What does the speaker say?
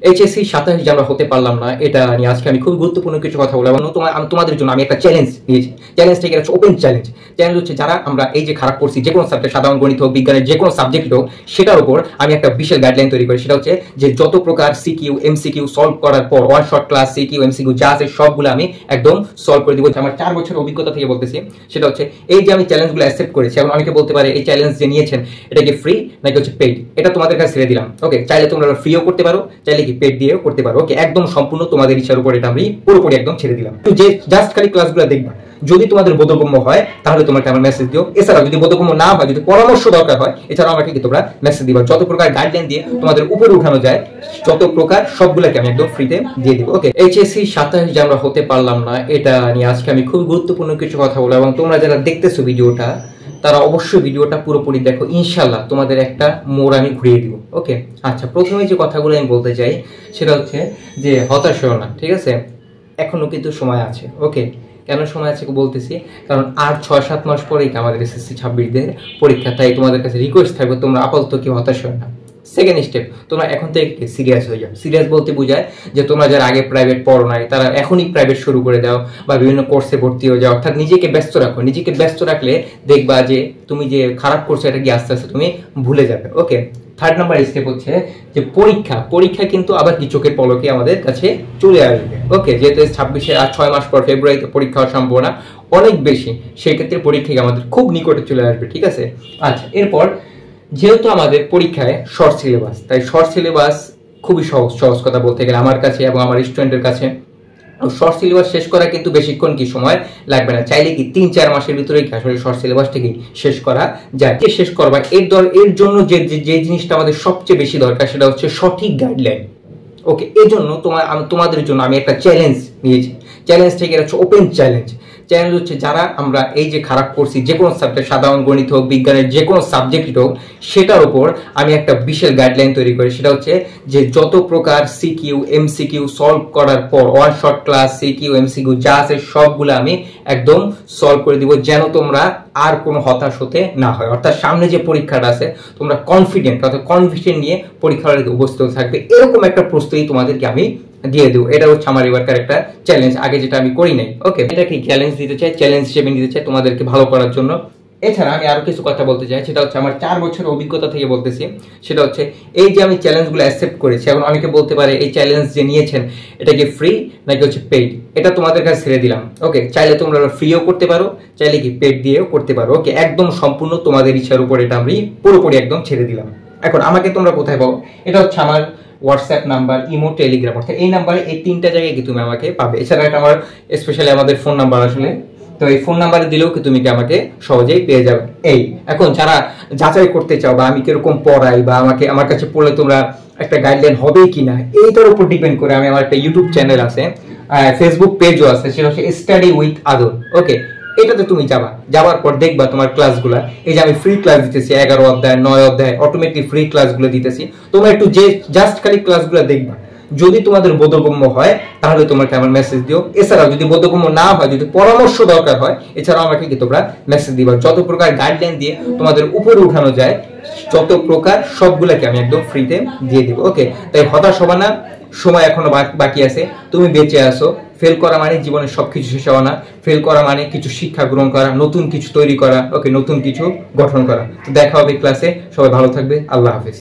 HSC 27 যে আমরা হতে পারলাম না, এটা নিয়ে আজকে আমি খুব গুরুত্বপূর্ণ কিছু কথা বলবো। তোমাদের জন্য আমি একটা চ্যালেঞ্জ নিয়েছি। চ্যালেঞ্জটা হচ্ছে ওপেন চ্যালেঞ্জ। চ্যালেঞ্জ হচ্ছে যারা আমরা এই যে খারাপ করছি যে কোনো সাবজেক্ট, সাধারণ গণিত হোক, বিজ্ঞানের যে কোনো সাবজেক্ট হোক, সেটার উপর আমি একটা বিশেষ গাইডলাইন তৈরি করি। সেটা হচ্ছে যে যত প্রকার সিকিউ এমসিকিউ সলভ করার পর one shot class CQ MCQ যা আছে সবগুলো আমি একদম সলভ করে দিব। আমার 4 বছরের অভিজ্ঞতা থেকে বলতেছি। সেটা হচ্ছে এই যে আমি চ্যালেঞ্জগুলো অ্যাকসেপ্ট করেছি। এখন অনেকে বলতে পারে এই চ্যালেঞ্জ যে নিয়েছেন এটা কি ফ্রি নাকি হচ্ছে পেইড, এটা তোমাদের কাছে ছেড়ে দিলাম। ওকে, চাইলে তোমরা ফ্রিও করতে পারো, চাইলে কি পেইড দিয়েও করতে পারো। ওকে, একদম সম্পূর্ণ তোমাদের ইচ্ছার উপর এটা আমি পুরোপুরি একদম ছেড়ে দিলাম। তো যে জাস্ট খালি ক্লাসগুলো দেখবা, যদি তোমাদের বোধগম্য হয় তাহলে তোমাকে আমার মেসেজ দিও। এছাড়াও যদি বোধগম্য না হয়, যদি পরামর্শ দরকার হয়, এছাড়াও আমাকে কি তোমরা মেসেজ দিবা। যত প্রকার গাইডলাইন দিয়ে তোমাদের উপরে উঠানো যায়, যত প্রকার সবগুলোকে আমি একদম ফ্রিতে দিয়ে দিব। ওকে, এইচএসসি 27 যে আমরা হতে পারলাম না, এটা নিয়ে আজকে আমি খুব গুরুত্বপূর্ণ কিছু কথা বলবো। এবং তোমরা যারা দেখতেছো ভিডিওটা, তারা অবশ্যই ভিডিওটা পুরোপুরি দেখো। ইনশাল্লাহ তোমাদের একটা মোড় আমি ঘুরিয়ে দিব। ওকে, আচ্ছা, প্রথমে যে কথাগুলো আমি বলতে চাই সেটা হচ্ছে যে হতাশ হও না, ঠিক আছে? এখনো কিন্তু সময় আছে। ওকে, কেন সময় আছে বলতেছি, কারণ আর 6-7 মাস পরেই আমাদের এসএসসি 26-দের পরীক্ষা। তাই তোমাদের কাছে রিকোয়েস্ট থাকবে তোমরা আপাতত কেউ হতাশ হয় না। সেকেন্ড স্টেপ, তোমরা এখন থেকে সিরিয়াস হয়ে যাও। সিরিয়াস বলতে বোঝায় যে তোমরা যারা আগে প্রাইভেট পড়ো নাই, তারা এখনই প্রাইভেট শুরু করে দাও বা বিভিন্ন কোর্সে ভর্তি হয়ে যাও। অর্থাৎ নিজেকে ব্যস্ত রাখো। নিজেকে ব্যস্ত রাখলে দেখবা যে তুমি যে খারাপ করছো এটা কি আস্তে আস্তে তুমি ভুলে যাবে। ওকে, থার্ড নাম্বার স্টেপ হচ্ছে যে পরীক্ষা কিন্তু আবার কি চোখের পলকে আমাদের কাছে চলে আসবে। ওকে, যেহেতু 26-এ আর 6 মাস পর ফেব্রুয়ারিতে পরীক্ষা হওয়ার সম্ভাবনা অনেক বেশি, সেক্ষেত্রে পরীক্ষা আমাদের খুব নিকটে চলে আসবে। ঠিক আছে, আচ্ছা, এরপর যেহেতু আমাদের পরীক্ষায় শর্ট সিলেবাস, তাই শর্ট সিলেবাস খুবই সহজ কথা বলতে গেলে আমার কাছে এবং আমার স্টুডেন্টের কাছে। শর্ট সিলেবাস শেষ করা কিন্তু বেশিক্ষণ কি সময় লাগবে না। চাইলে কি 3-4 মাসের ভিতরে আসলে শর্ট সিলেবাসটাকে শেষ করা যায়। শেষ করবা এর জন্য যে জিনিসটা আমাদের সবচেয়ে বেশি দরকার সেটা হচ্ছে সঠিক গাইডলাইন। ওকে, এই জন্য তোমাদের জন্য আমি একটা চ্যালেঞ্জ নিয়েছি। চ্যালেঞ্জটা হচ্ছে ওপেন চ্যালেঞ্জ। চ্যালেঞ্জ হচ্ছে যারা আমরা এই যে খারাপ করছি যে কোনো সাবজেক্ট, সাধারণ গণিত হোক, বিজ্ঞানের যে কোনো সাবজেক্ট হোক, সেটার উপর আমি একটা বিশেষ গাইডলাইন তৈরি করি। সেটা হচ্ছে যে যত প্রকার সিকিউ এমসিকিউ সলভ করার পর one shot class CQ MCQ যা আছে সবগুলো আমি একদম সলভ করে দিব, যেন তোমরা আর কোনো হতাশ হতে না হয়। অর্থাৎ সামনে যে পরীক্ষাটা আছে তোমরা কনফিডেন্ট নিয়ে পরীক্ষার উপস্থিত থাকবে, এরকম একটা প্রস্তুতি তোমাদেরকে আমি দিয়ে দেবো। এটা হচ্ছে আমার এবারকার একটা চ্যালেঞ্জ, আগে যেটা আমি করি নাই। ওকে, এটাকে চ্যালেঞ্জ দিতে চাই, চ্যালেঞ্জ হিসেবে নিতে চাই তোমাদেরকে ভালো করার জন্য। এছাড়া আমি আরো কিছু কথা বলতে চাই, সেটা হচ্ছে আমার 4 বছরের অভিজ্ঞতা থেকে বলতেছি। সেটা হচ্ছে এই যে আমি চ্যালেঞ্জগুলো অ্যাকসেপ্ট করেছি। এখন অনেকে বলতে পারে এই চ্যালেঞ্জ যে নিয়েছেন এটা কি ফ্রি নাকি হচ্ছে পেইড, এটা তোমাদের কাছে ছেড়ে দিলাম। ওকে, চাইলে তোমরা ফ্রিও করতে পারো, চাইলে কি পেইড দিয়েও করতে পারো। ওকে, একদম সম্পূর্ণ তোমাদের ইচ্ছার উপর এটা আমি পুরোপুরি একদম ছেড়ে দিলাম। এখন আমাকে তোমরা কোথায় পাবো? এটা হচ্ছে আমার হোয়াটসঅ্যাপ নাম্বার, ইমো, টেলিগ্রাম। অর্থাৎ এই নাম্বারে এই 3টা জায়গায় কি তুমি আমাকে পাবে। এছাড়া এটা আমার স্পেশালি আমাদের ফোন নাম্বার আসলে, তো এই ফোন নাম্বারে দিলেও কি তুমি কি আমাকে সহজেই পেয়ে যাবে। এই এখন যারা যাচাই করতে চাও বা আমি কিরকম পড়াই বা আমার কাছে পড়লে তোমরা একটা গাইডলাইন হবে কিনা, এইটার উপর ডিপেন্ড করে আমি আমার একটা ইউটিউব চ্যানেল আছে, ফেসবুক পেজও আছে, সেটা হচ্ছে স্টাডি উইথ আদর। ওকে, এটাতে তুমি যাবার পর দেখবা তোমার ক্লাসগুলা, এই যে আমি ফ্রি ক্লাস দিতেছি 11 অধ্যায় 9 অধ্যায় অটোমেটিক ফ্রি ক্লাসগুলো দিতেছি। তোমরা একটু জাস্ট খালি ক্লাসগুলো দেখবা। যদি তোমাদের বোধগম্য হয় তাহলে তোমাকে আমার মেসেজ দিও। এছাড়াও যদি বোধগম্য না হয়, যদি পরামর্শ দরকার হয়, এছাড়াও আমাকে কি তোমরা মেসেজ দিবা। যত প্রকার গাইডলাইন দিয়ে তোমাদের উপরে উঠানো যায়, যত প্রকার সবগুলোকে আমি একদম ফ্রিতে দিয়ে দিব। ওকে, তাই হতাশ হবা না, সময় এখনো বাকি আছে। তুমি বেঁচে আসো। ফেল করা মানে জীবনের সবকিছু শেষ হওয়া না। ফেল করা মানে কিছু শিক্ষা গ্রহণ করা, নতুন কিছু তৈরি করা, ওকে, নতুন কিছু গঠন করা। তো দেখা হবে ক্লাসে। সবাই ভালো থাকবে। আল্লাহ হাফেজ।